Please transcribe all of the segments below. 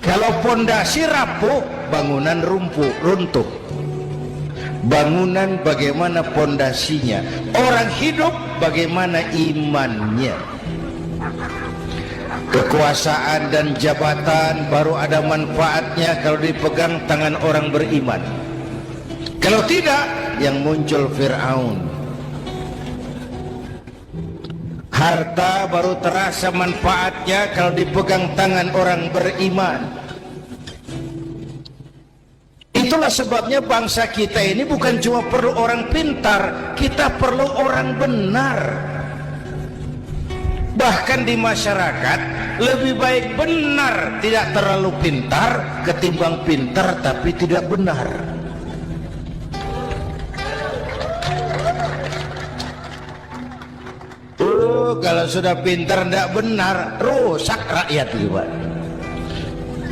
Kalau pondasi rapuh, bangunan runtuh. Bangunan bagaimana pondasinya, orang hidup bagaimana imannya. Kekuasaan dan jabatan baru ada manfaatnya kalau dipegang tangan orang beriman. Kalau tidak, yang muncul Fir'aun. Harta baru terasa manfaatnya kalau dipegang tangan orang beriman. Itulah sebabnya bangsa kita ini bukan cuma perlu orang pintar, kita perlu orang benar. Bahkan di masyarakat lebih baik benar tidak terlalu pintar ketimbang pintar tapi tidak benar. Kalau sudah pintar tidak benar, rusak rakyat juga.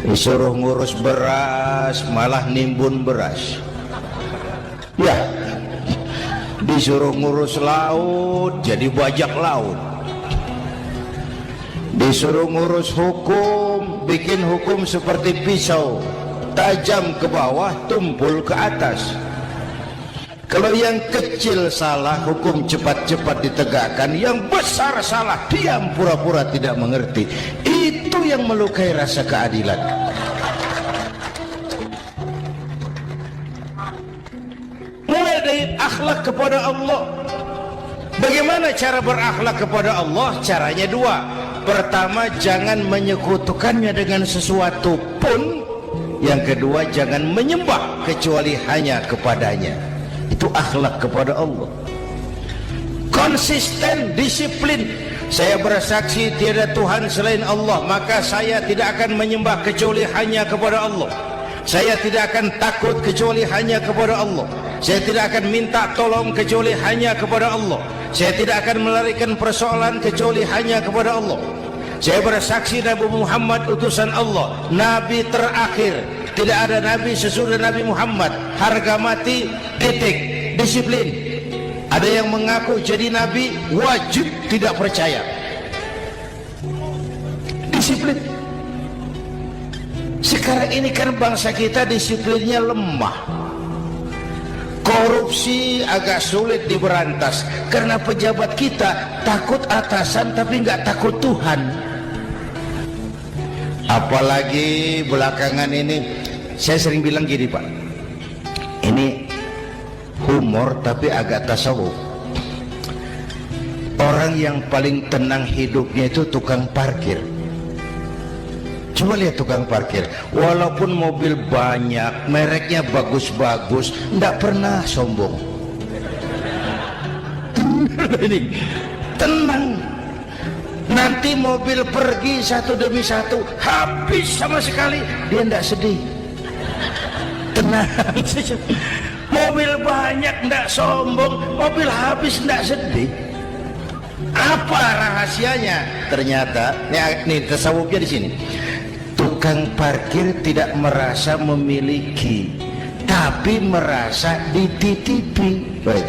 Disuruh ngurus beras malah nimbun beras. Ya, disuruh ngurus laut jadi bajak laut. Disuruh ngurus hukum, bikin hukum seperti pisau, tajam ke bawah, tumpul ke atas. Kalau yang kecil salah, hukum cepat-cepat ditegakkan. Yang besar salah, diam pura-pura tidak mengerti. Itu yang melukai rasa keadilan. Mulai dari akhlak kepada Allah. Bagaimana cara berakhlak kepada Allah? Caranya dua. Pertama, jangan menyekutukannya dengan sesuatu pun. Yang kedua, jangan menyembah kecuali hanya kepadanya. Itu akhlak kepada Allah. Konsisten, disiplin. Saya bersaksi tiada Tuhan selain Allah, maka saya tidak akan menyembah kecuali hanya kepada Allah. Saya tidak akan takut kecuali hanya kepada Allah. Saya tidak akan minta tolong kecuali hanya kepada Allah. Saya tidak akan melarikan persoalan kecuali hanya kepada Allah. Saya bersaksi Nabi Muhammad utusan Allah, Nabi terakhir. Tidak ada Nabi sesudah Nabi Muhammad. Harga mati, titik. Disiplin. Ada yang mengaku jadi Nabi, wajib tidak percaya. Disiplin. Sekarang ini kan bangsa kita disiplinnya lemah. Korupsi agak sulit diberantas karena pejabat kita takut atasan tapi nggak takut Tuhan. Apalagi belakangan ini, saya sering bilang gini Pak, ini humor tapi agak tasawuf. Orang yang paling tenang hidupnya itu tukang parkir. Coba lihat tukang parkir, walaupun mobil banyak, mereknya bagus-bagus, tidak pernah sombong. Ini tenang. Nanti mobil pergi satu demi satu, habis sama sekali, dia tidak sedih. Tenang. Mobil banyak tidak sombong, mobil habis tidak sedih. Apa rahasianya? Ternyata, nih tasawufnya di sini. Tukang parkir tidak merasa memiliki, tapi merasa dititipi. Baik.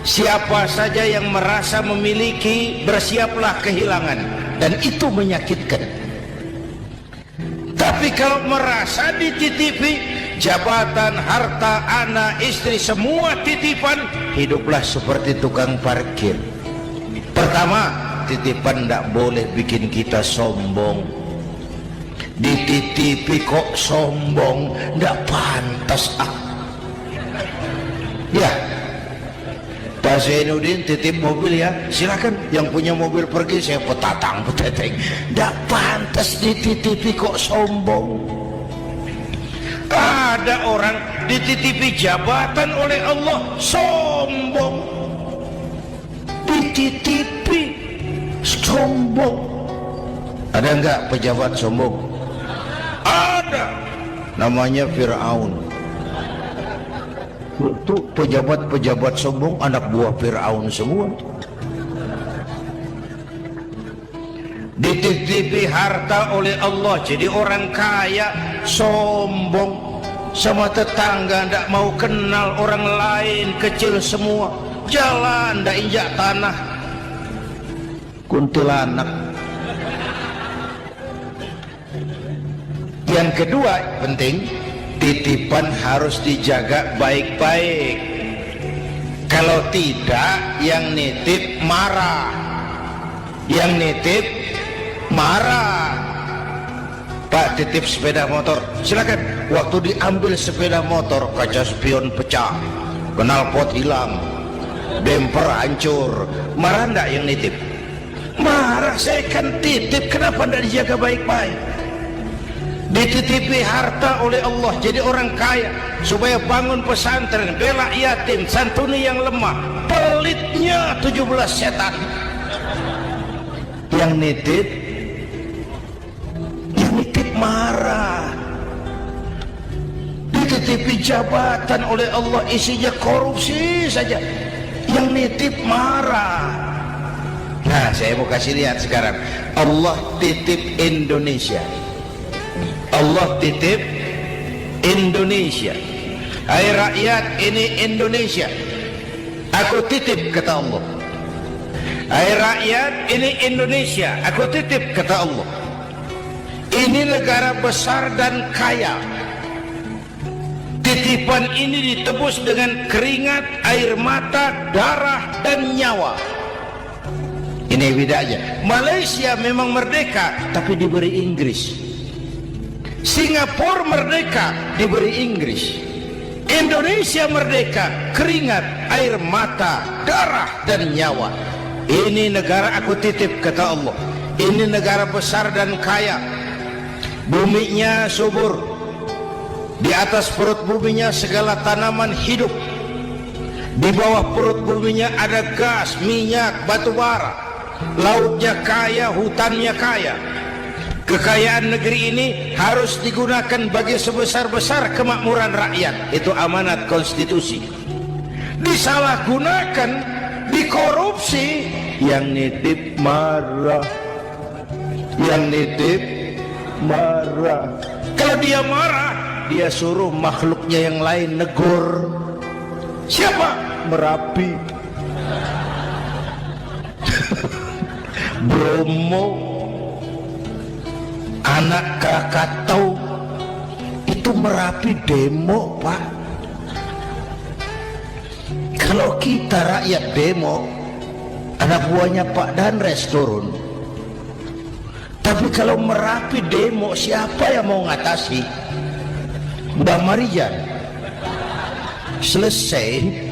Siapa saja yang merasa memiliki, bersiaplah kehilangan, dan itu menyakitkan. Tapi kalau merasa dititipi, jabatan, harta, anak, istri, semua titipan, hiduplah seperti tukang parkir. Pertama, titipan tidak boleh bikin kita sombong. Dititipi kok sombong, tidak pantas. Ya, Pak Zainuddin titip mobil ya, silakan. Yang punya mobil pergi, saya peteteng. Tidak pantas dititipi kok sombong. Ada orang dititipi jabatan oleh Allah, sombong. Dititipi sombong. Ada enggak pejabat sombong? Ada. Namanya Fir'aun. Itu pejabat-pejabat sombong anak buah Fir'aun semua. Dititipi harta oleh Allah, jadi orang kaya, sombong. Sama tetangga tidak mau kenal orang lain, kecil semua. Jalan tidak injak tanah. Kuntilanak. Yang kedua penting, titipan harus dijaga baik-baik. Kalau tidak, yang nitip marah. Yang nitip marah. Pak, titip sepeda motor, silakan. Waktu diambil sepeda motor, kaca spion pecah, knalpot hilang, bemper hancur. Marah enggak yang nitip? Marah. Saya kan titip, kenapa enggak dijaga baik-baik? Dititipi harta oleh Allah jadi orang kaya supaya bangun pesantren, bela yatim, santuni yang lemah. Pelitnya 17 setan. Yang nitip marah. Dititipi jabatan oleh Allah isinya korupsi saja, yang nitip marah. Nah, saya mau kasih lihat sekarang. Allah titip Indonesia. Allah titip Indonesia. Hai rakyat, ini Indonesia, aku titip, kata Allah. Hai rakyat, ini Indonesia, aku titip, kata Allah. Ini negara besar dan kaya. Titipan ini ditebus dengan keringat, air mata, darah, dan nyawa. Ini bedanya. Malaysia memang merdeka, tapi diberi Inggris. Singapura merdeka, diberi Inggris. Indonesia merdeka, keringat, air mata, darah, dan nyawa. Ini negara aku titip, kata Allah. Ini negara besar dan kaya. Buminya subur. Di atas perut buminya segala tanaman hidup. Di bawah perut buminya ada gas, minyak, batu bara. Lautnya kaya, hutannya kaya. Kekayaan negeri ini harus digunakan bagi sebesar-besar kemakmuran rakyat. Itu amanat konstitusi. Disalahgunakan, dikorupsi, yang nitip marah. Yang nitip marah. Kalau dia marah, dia suruh makhluknya yang lain negur. Siapa? Merapi, Bromo, anak Krakatau. Itu Merapi demo, Pak. Kalau kita rakyat demo, anak buahnya Pak Danres turun. Tapi kalau Merapi demo, siapa yang mau ngatasi? Mbak Marijan. Selesai.